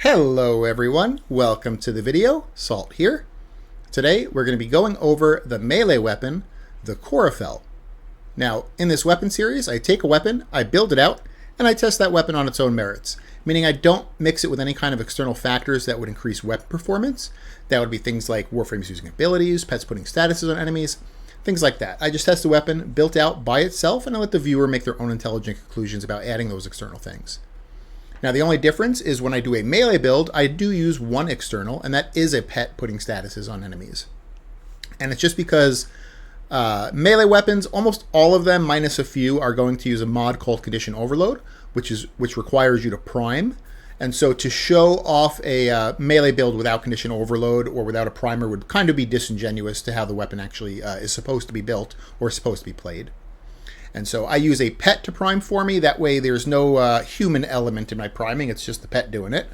Hello everyone, welcome to the video, Salt here. Today we're going to be going over the melee weapon, the Corufell. Now in this weapon series I take a weapon, I build it out, and I test that weapon on its own merits. Meaning I don't mix it with any kind of external factors that would increase weapon performance. That would be things like Warframes using abilities, pets putting statuses on enemies, things like that. I just test the weapon built out by itself and I let the viewer make their own intelligent conclusions about adding those external things. Now the only difference is when I do a melee build, I do use one external, and that is a pet putting statuses on enemies. And it's just because melee weapons, almost all of them minus a few, are going to use a mod called Condition Overload, which requires you to prime. And so to show off a melee build without Condition Overload or without a primer would kind of be disingenuous to how the weapon actually is supposed to be built or supposed to be played. And so I use a pet to prime for me. That way there's no human element in my priming. It's just the pet doing it.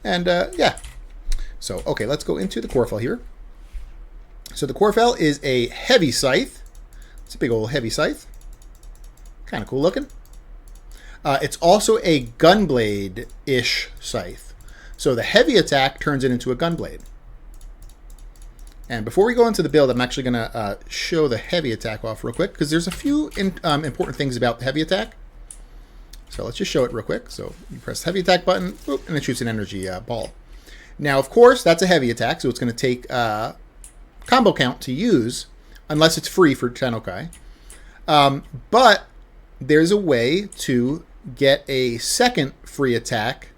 And yeah. So, okay, let's go into the Corufell here. So the Corufell is a heavy scythe. It's a big old heavy scythe. Kind of cool looking. It's also a gunblade-ish scythe. So the heavy attack turns it into a gunblade. And before we go into the build, I'm actually going to show the heavy attack off real quick, because there's a few important things about the heavy attack. So let's just show it real quick. So you press the heavy attack button, whoop, and it shoots an energy ball. Now, of course, that's a heavy attack, so it's going to take combo count to use, unless it's free for Tennokai. But there's a way to get a second free attack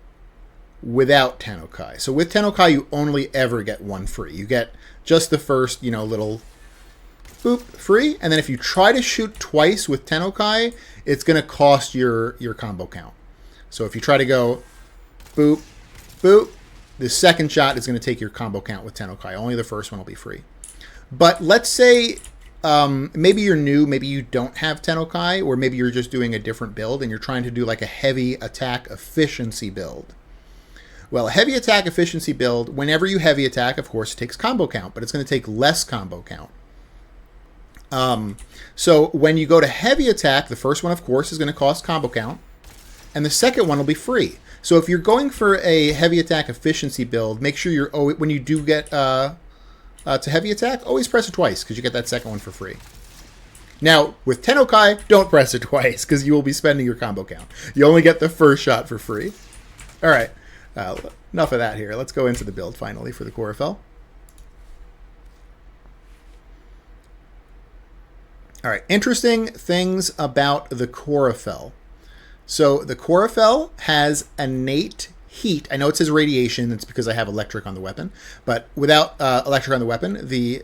without Tennokai. So with Tennokai, you only ever get one free. You get just the first, little boop free. And then if you try to shoot twice with Tennokai, it's going to cost your combo count. So if you try to go boop, boop, the second shot is going to take your combo count with Tennokai. Only the first one will be free. But let's say maybe you're new, maybe you don't have Tennokai, or maybe you're just doing a different build and you're trying to do like a heavy attack efficiency build. Well, a heavy attack efficiency build, whenever you heavy attack, of course, it takes combo count, but it's going to take less combo count. So when you go to heavy attack, the first one, of course, is going to cost combo count, and the second one will be free. So if you're going for a heavy attack efficiency build, make sure when you do get to heavy attack, always press it twice, because you get that second one for free. Now, with Tennokai, don't press it twice, because you will be spending your combo count. You only get the first shot for free. All right. Enough of that here. Let's go into the build finally for the Corufell. All right, interesting things about the Corufell. So the Corufell has innate heat. I know it says radiation. That's because I have electric on the weapon. But without electric on the weapon, the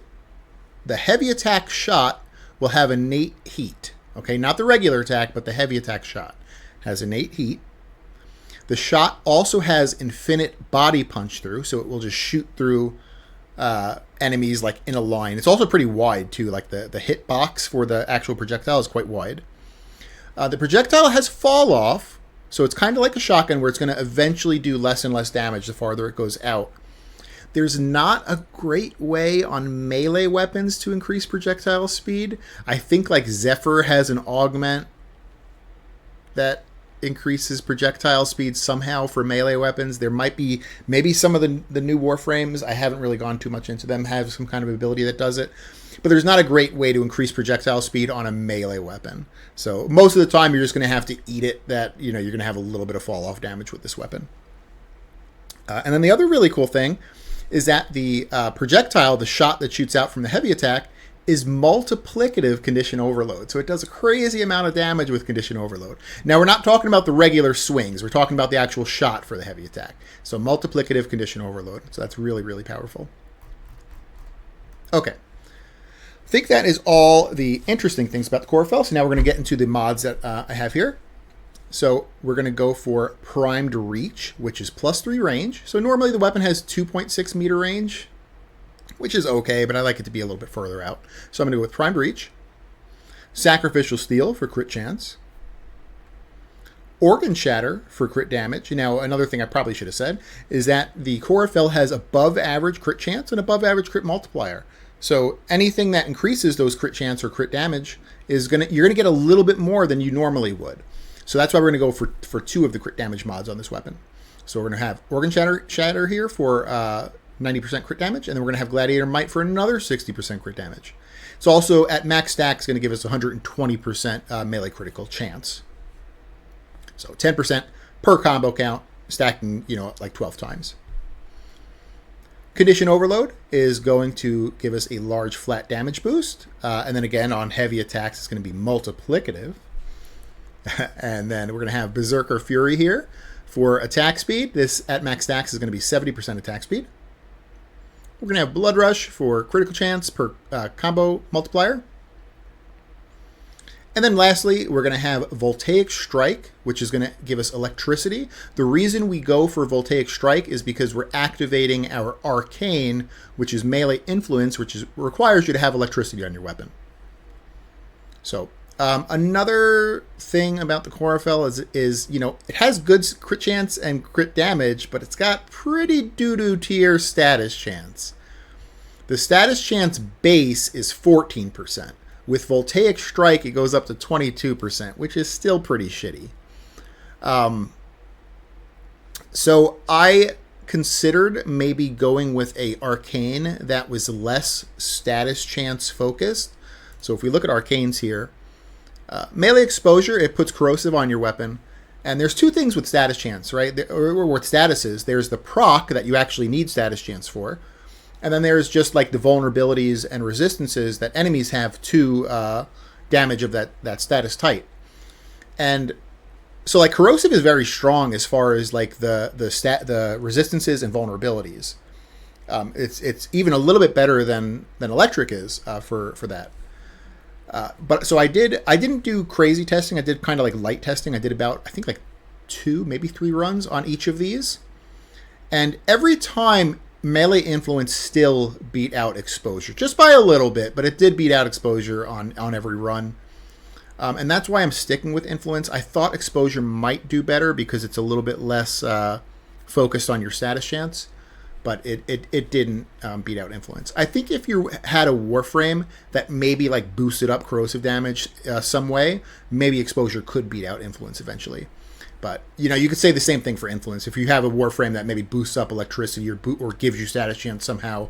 heavy attack shot will have innate heat. Okay, not the regular attack, but the heavy attack shot has innate heat. The shot also has infinite body punch through, so it will just shoot through enemies like in a line. It's also pretty wide too, like the hit box for the actual projectile is quite wide. The projectile has fall off, so it's kind of like a shotgun where it's going to eventually do less and less damage the farther it goes out. There's not a great way on melee weapons to increase projectile speed. I think like Zephyr has an augment that increases projectile speed somehow for melee weapons. There might be, maybe some of the new Warframes, I haven't really gone too much into them, have some kind of ability that does it. But there's not a great way to increase projectile speed on a melee weapon. So most of the time you're just going to have to eat it that, you're going to have a little bit of fall off damage with this weapon. And then the other really cool thing is that the projectile, the shot that shoots out from the heavy attack, is multiplicative Condition Overload. So it does a crazy amount of damage with Condition Overload. Now, we're not talking about the regular swings. We're talking about the actual shot for the heavy attack. So multiplicative Condition Overload. So that's really, really powerful. Okay. I think that is all the interesting things about the Corufell. So now we're going to get into the mods that I have here. So we're going to go for Primed Reach, which is +3 range. So normally the weapon has 2.6 meter range, which is okay, but I like it to be a little bit further out. So I'm going to go with Primed Reach. Sacrificial Steel for crit chance. Organ Shatter for crit damage. Now, another thing I probably should have said is that the Corufell has above average crit chance and above average crit multiplier. So anything that increases those crit chance or crit damage is you're going to get a little bit more than you normally would. So that's why we're going to go for 2 of the crit damage mods on this weapon. So we're going to have Organ Shatter here for 90% crit damage, and then we're going to have Gladiator Might for another 60% crit damage. It's also at max stack, it's going to give us 120% melee critical chance. So 10% per combo count, stacking, like 12 times. Condition Overload is going to give us a large flat damage boost. And then again, on heavy attacks, it's going to be multiplicative. And then we're going to have Berserker Fury here for attack speed. This at max stacks is going to be 70% attack speed. We're going to have Blood Rush for critical chance per combo multiplier. And then lastly, we're going to have Voltaic Strike, which is going to give us electricity. The reason we go for Voltaic Strike is because we're activating our Arcane, which is melee influence, which requires you to have electricity on your weapon. So another thing about the Corufell is it has good crit chance and crit damage, but it's got pretty doo-doo tier status chance. The status chance base is 14%. With Voltaic Strike, it goes up to 22%, which is still pretty shitty. So I considered maybe going with a Arcane that was less status chance focused. So if we look at Arcanes here, melee exposure, it puts corrosive on your weapon. And there's 2 things with status chance, right? Or with statuses. There's the proc that you actually need status chance for. And then there's just like the vulnerabilities and resistances that enemies have to damage of that status type. And so like corrosive is very strong as far as like the resistances and vulnerabilities. It's even a little bit better than electric is for that. But so I didn't do crazy testing. I did kind of like light testing. I did about, I think like 2, maybe 3 runs on each of these. And every time melee influence still beat out exposure, just by a little bit, but it did beat out exposure on every run. And that's why I'm sticking with influence. I thought exposure might do better because it's a little bit less focused on your status chance, but it didn't beat out influence. I think if you had a Warframe that maybe like boosted up corrosive damage some way, maybe exposure could beat out influence eventually. But, you could say the same thing for influence. If you have a Warframe that maybe boosts up electricity or gives you status chance somehow,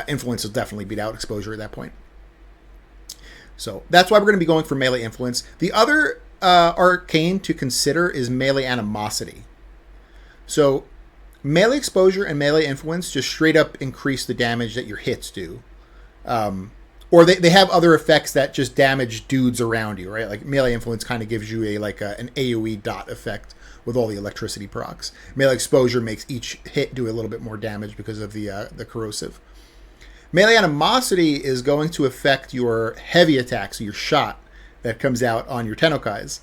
influence will definitely beat out exposure at that point. So that's why we're going to be going for melee influence. The other arcane to consider is melee animosity. So melee exposure and melee influence just straight up increase the damage that your hits do. Or they have other effects that just damage dudes around you, right? Like melee influence kind of gives you an AoE dot effect with all the electricity procs. Melee exposure makes each hit do a little bit more damage because of the corrosive. Melee animosity is going to affect your heavy attacks, so your shot that comes out on your Tenokais.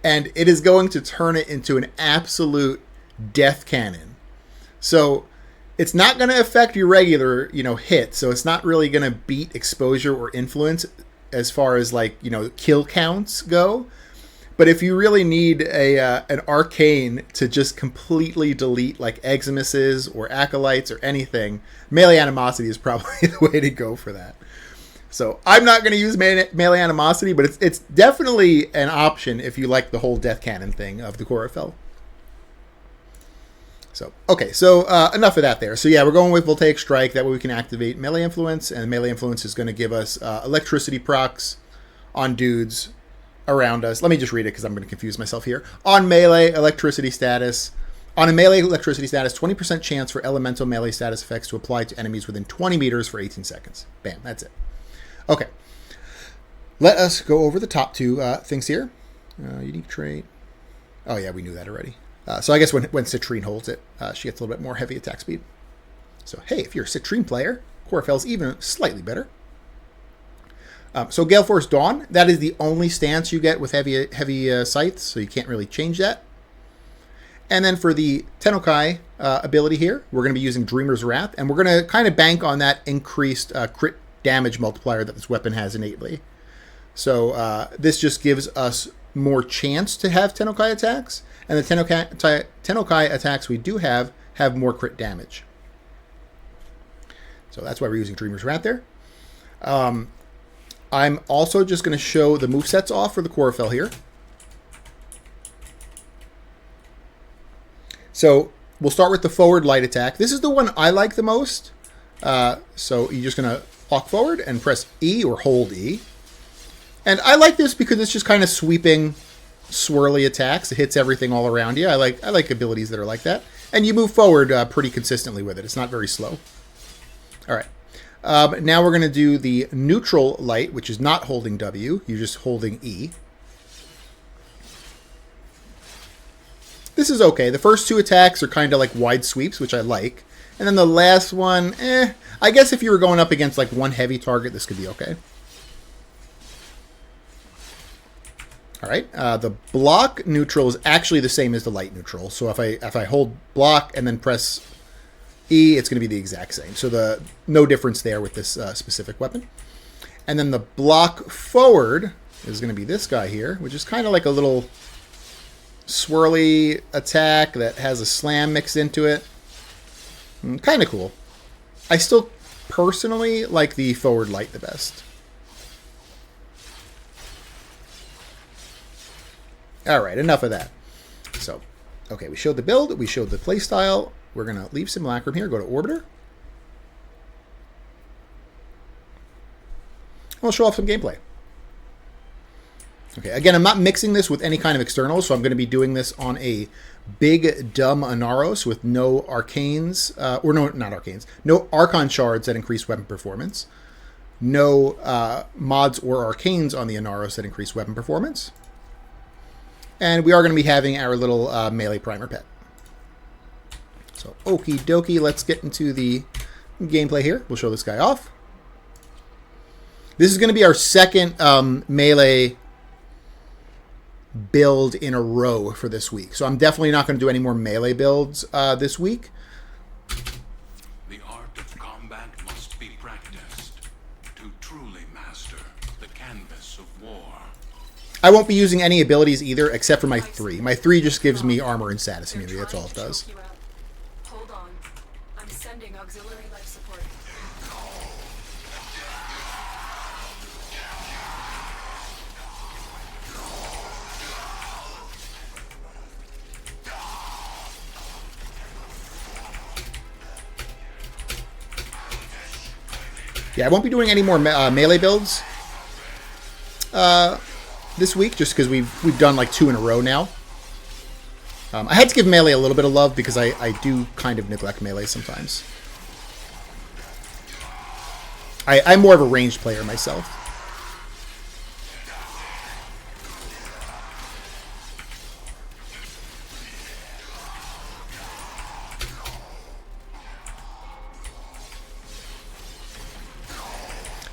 And it is going to turn it into an absolute death cannon. So it's not going to affect your regular, hit. So it's not really going to beat exposure or influence as far as kill counts go. But if you really need an arcane to just completely delete like Eximuses or Acolytes or anything, melee animosity is probably the way to go for that. So I'm not going to use melee animosity, but it's definitely an option if you like the whole death cannon thing of the Corufell. So, okay, so enough of that there. So yeah, we're going with Voltaic Strike. That way we can activate melee influence, and melee influence is going to give us electricity procs on dudes around us. Let me just read it because I'm going to confuse myself here. On melee electricity status, on a melee electricity status, 20% chance for elemental melee status effects to apply to enemies within 20 meters for 18 seconds. Bam, that's it. Okay, let us go over the top 2 things here. Unique trait. Oh yeah, we knew that already. So I guess when Citrine holds it, she gets a little bit more heavy attack speed. So hey, if you're a Citrine player, Corufell's even slightly better. So Gale Force Dawn, that is the only stance you get with heavy scythes, so you can't really change that. And then for the Tenokai ability here, we're going to be using Dreamer's Wrath, and we're going to kind of bank on that increased crit damage multiplier that this weapon has innately. So this just gives us more chance to have Tenokai attacks, and the Tenokai attacks we do have more crit damage. So that's why we're using Dreamer's Wrath there. I'm also just going to show the movesets off for the Corufell here. So we'll start with the forward light attack. This is the one I like the most. So you're just going to walk forward and press E or hold E. And I like this because it's just kind of sweeping, swirly attacks. It hits everything all around you. I like abilities that are like that. And you move forward pretty consistently with it. It's not very slow. All right. Now we're going to do the neutral light, which is not holding W. You're just holding E. This is okay. The first two attacks are kind of like wide sweeps, which I like. And then the last one, I guess if you were going up against like one heavy target, this could be okay. All right. The block neutral is actually the same as the light neutral. So if I hold block and then press E, it's going to be the exact same. So no difference there with this specific weapon. And then the block forward is going to be this guy here, which is kind of like a little swirly attack that has a slam mixed into it. Kind of cool. I still personally like the forward light the best. All right, enough of that. So, okay, we showed the build, we showed the playstyle. We're going to leave Simulacrum here, go to Orbiter. We'll show off some gameplay. Okay, again, I'm not mixing this with any kind of externals, so I'm going to be doing this on a big, dumb Anaros with no arcanes, or no, not arcanes, no Archon shards that increase weapon performance, no mods or arcanes on the Anaros that increase weapon performance, and we are going to be having our little melee primer pet. So, okie dokie, let's get into the gameplay here. We'll show this guy off. This is going to be our second melee build in a row for this week. So I'm definitely not going to do any more melee builds this week. The art of combat must be practiced to truly master the canvas of war. I won't be using any abilities either, except for my 3. My 3 just gives me armor and status immunity. That's all it does. Hold on. I'm sending auxiliary life support. Yeah, I won't be doing any more melee builds this week, just because we've done like 2 in a row now. I had to give melee a little bit of love because I do kind of neglect melee sometimes. I'm more of a ranged player myself.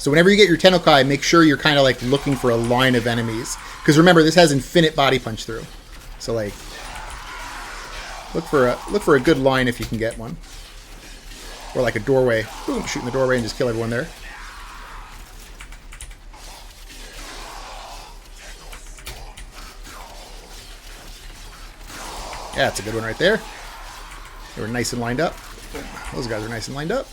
So whenever you get your Tennokai, make sure you're kind of like looking for a line of enemies. Because remember, this has infinite body punch through. So like, look for a good line if you can get one. Or like a doorway. Boom, shoot in the doorway and just kill everyone there. Yeah, that's a good one right there. They were nice and lined up. Those guys are nice and lined up.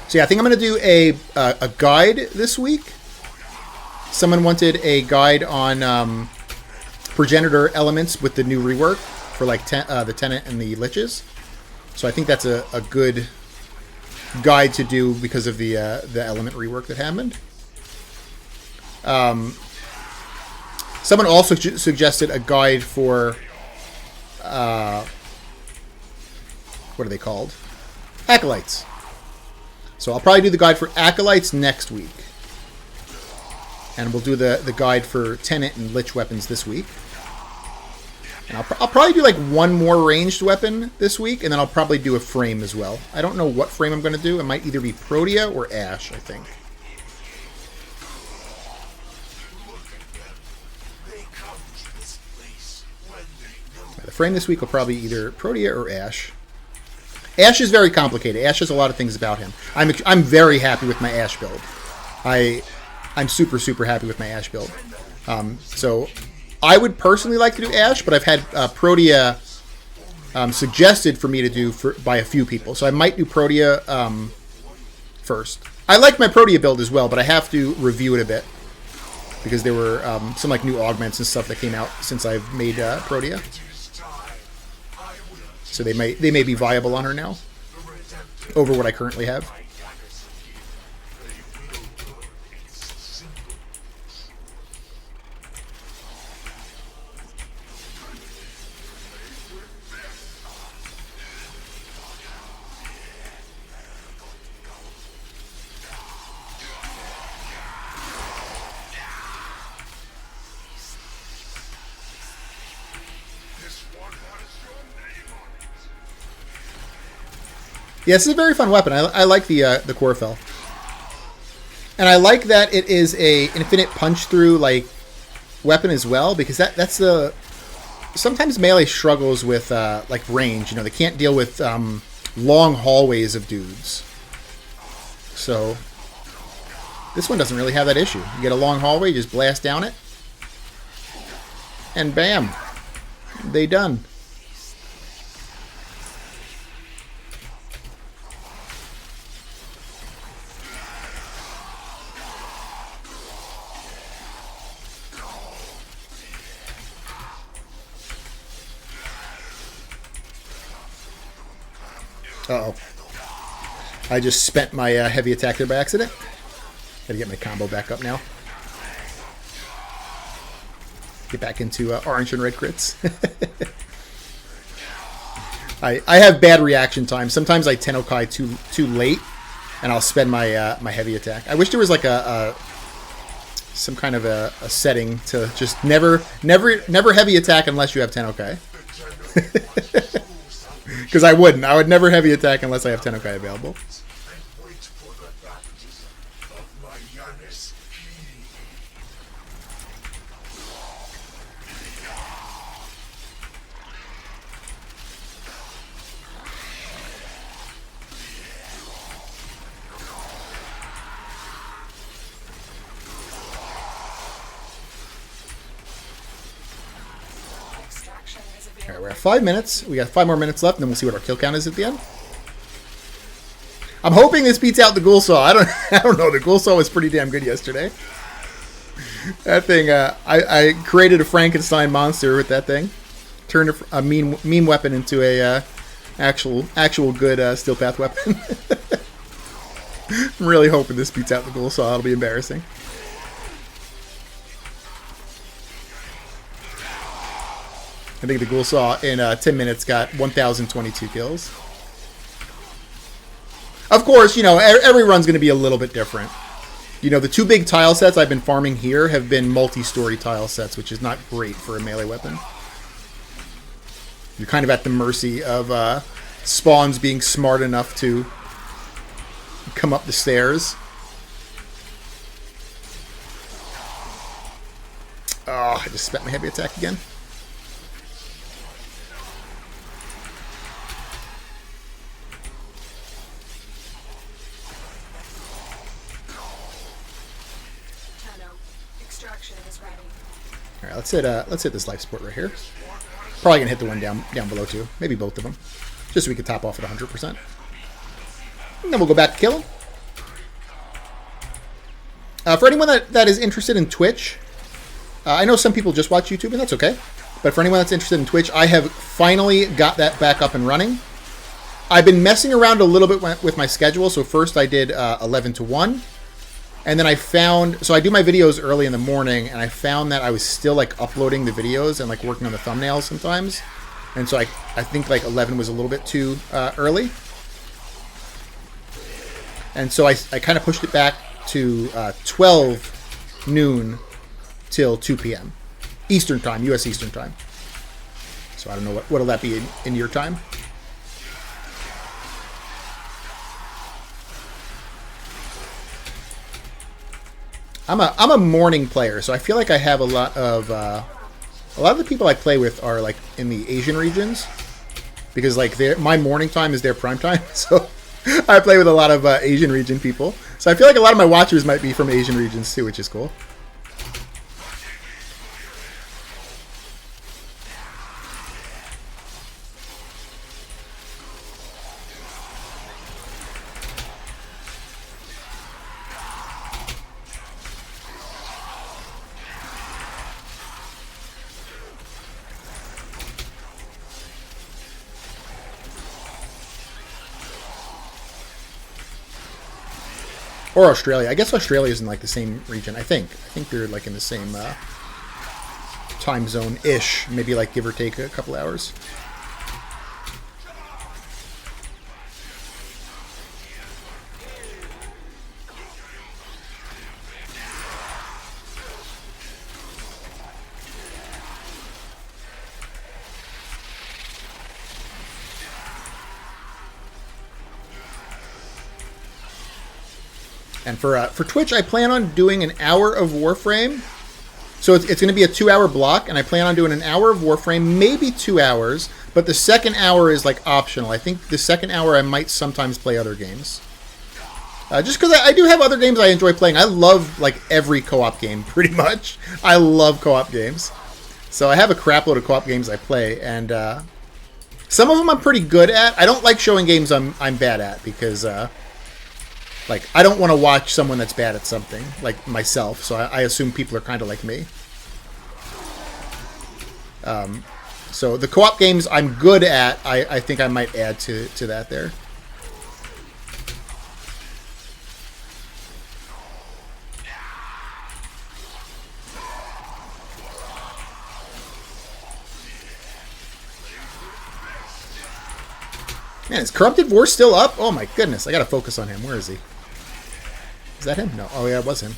So yeah, I think I'm going to do a guide this week. Someone wanted a guide on progenitor elements with the new rework for like the Tenant and the Liches. So I think that's a good guide to do because of the element rework that happened. Someone also suggested a guide for what are they called? Acolytes. So I'll probably do the guide for Acolytes next week. And we'll do the guide for Tenant and Lich weapons this week. And I'll probably do like one more ranged weapon this week, and then I'll probably do a frame as well. I don't know what frame I'm going to do. It might either be Protea or Ash, I think. The frame this week will probably either Protea or Ash. Ash is very complicated. Ash has a lot of things about him. I'm very happy with my Ash build. I'm super, super happy with my Ash build. So I would personally like to do Ash, but I've had Protea suggested for me to do by a few people. So I might do Protea first. I like my Protea build as well, but I have to review it a bit because there were some like new augments and stuff that came out since I've made Protea. So they may be viable on her now over what I currently have. Yeah, this is a very fun weapon. I like the Corufell. And I like that it is a infinite punch through like weapon as well, because that's the sometimes melee struggles with like range. You know, they can't deal with long hallways of dudes. So this one doesn't really have that issue. You get a long hallway, you just blast down it, and bam, they done. Uh-oh. I just spent my heavy attack there by accident. Gotta get my combo back up now. Get back into orange and red crits. I have bad reaction time. Sometimes I Tennokai too late, and I'll spend my my heavy attack. I wish there was like some kind of a setting to just never heavy attack unless you have Tennokai. Because I wouldn't. I would never heavy attack unless I have Tennokai available. Alright, we're at 5 minutes. We got 5 more minutes left, and then we'll see what our kill count is at the end. I'm hoping this beats out the Ghoul Saw. I don't know. The Ghoul Saw was pretty damn good yesterday. That thing, I created a Frankenstein monster with that thing. Turned a mean weapon into a actual good steel path weapon. I'm really hoping this beats out the Ghoul Saw. It'll be embarrassing. I think the Ghoul Saw in 10 minutes got 1,022 kills. Of course, you know, every run's going to be a little bit different. You know, the 2 big tile sets I've been farming here have been multi-story tile sets, which is not great for a melee weapon. You're kind of at the mercy of spawns being smart enough to come up the stairs. Oh, I just spent my heavy attack again. Alright, let's hit this life support right here. Probably gonna hit the one down below too. Maybe both of them. Just so we can top off at 100%. And then we'll go back to killing. For anyone that is interested in Twitch, I know some people just watch YouTube, and that's okay. But for anyone that's interested in Twitch, I have finally got that back up and running. I've been messing around a little bit with my schedule. So first I did 11 to 1. And then I found, so I do my videos early in the morning, and I found that I was still like uploading the videos and like working on the thumbnails sometimes. And so I think like 11 was a little bit too early. And so I kind of pushed it back to 12 noon till 2 p.m. Eastern time, U.S. Eastern time. So I don't know, what'll that be in your time? I'm a morning player, so I feel like I have a lot of the people I play with are like in the Asian regions, because like my morning time is their prime time. So I play with a lot of Asian region people. So I feel like a lot of my watchers might be from Asian regions too, which is cool. Or Australia. I guess Australia is in like the same region. I think they're like in the same time zone-ish. Maybe like give or take a couple hours. And for Twitch, I plan on doing an hour of Warframe. So it's going to be a 2-hour block, and I plan on doing an hour of Warframe, maybe 2 hours, but the second hour is like optional. I think the second hour I might sometimes play other games. Just because I do have other games I enjoy playing. I love like every co-op game, pretty much. I love co-op games. So I have a crap load of co-op games I play, and some of them I'm pretty good at. I don't like showing games I'm bad at, because like, I don't want to watch someone that's bad at something, like myself, so I assume people are kind of like me. So the co-op games I'm good at, I think I might add to that there. Man, is Corrupted War still up? Oh my goodness, I gotta focus on him. Where is he? Is that him? No. Oh yeah, it was him.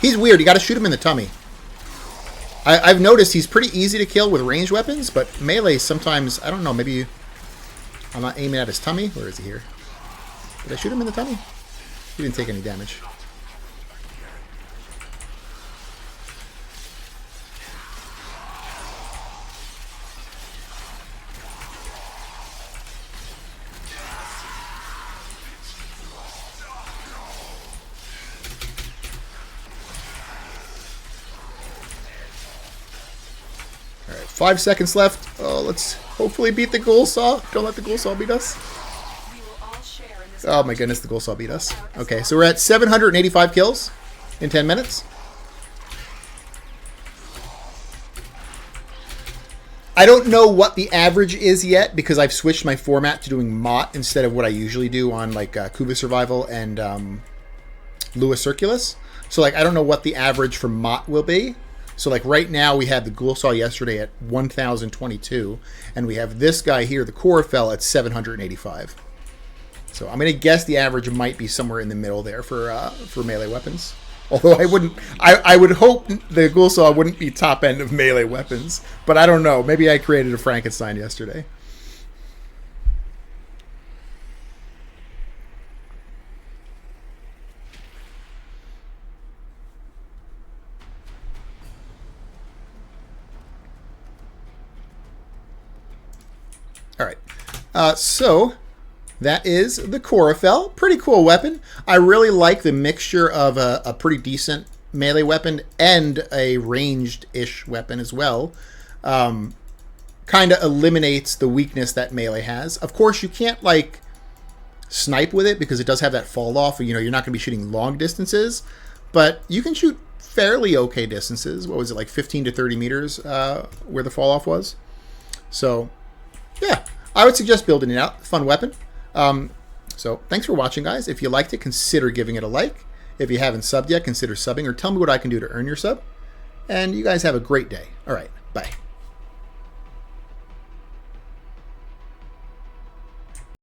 He's weird. You gotta shoot him in the tummy. I've noticed he's pretty easy to kill with ranged weapons, but melee sometimes, I don't know, maybe I'm not aiming at his tummy. Where is he here? Did I shoot him in the tummy? He didn't take any damage. All right, 5 seconds left. Oh, let's hopefully beat the ghoul saw. Don't let the ghoul saw beat us. Oh my goodness, the ghoul saw beat us. Okay, so we're at 785 kills in 10 minutes. I don't know what the average is yet, because I've switched my format to doing Mott instead of what I usually do on like Cuba Survival and Lewis Circulus. So like I don't know what the average for Mott will be. So like right now we had the ghoul saw yesterday at 1022, and we have this guy here, the Corufell, at 785. So I'm gonna guess the average might be somewhere in the middle there for melee weapons. Although I would hope the ghoul saw wouldn't be top end of melee weapons, but I don't know. Maybe I created a Frankenstein yesterday. All right, so that is the Corufell. Pretty cool weapon. I really like the mixture of a pretty decent melee weapon and a ranged-ish weapon as well. Kind of eliminates the weakness that melee has. Of course, you can't like snipe with it because it does have that fall off. You know, you're not going to be shooting long distances, but you can shoot fairly okay distances. What was it, like 15 to 30 meters where the fall off was? So yeah, I would suggest building it out. Fun weapon. So thanks for watching, guys. If you liked it, consider giving it a like. If you haven't subbed yet, consider subbing, or tell me what I can do to earn your sub. And you guys have a great day. All right.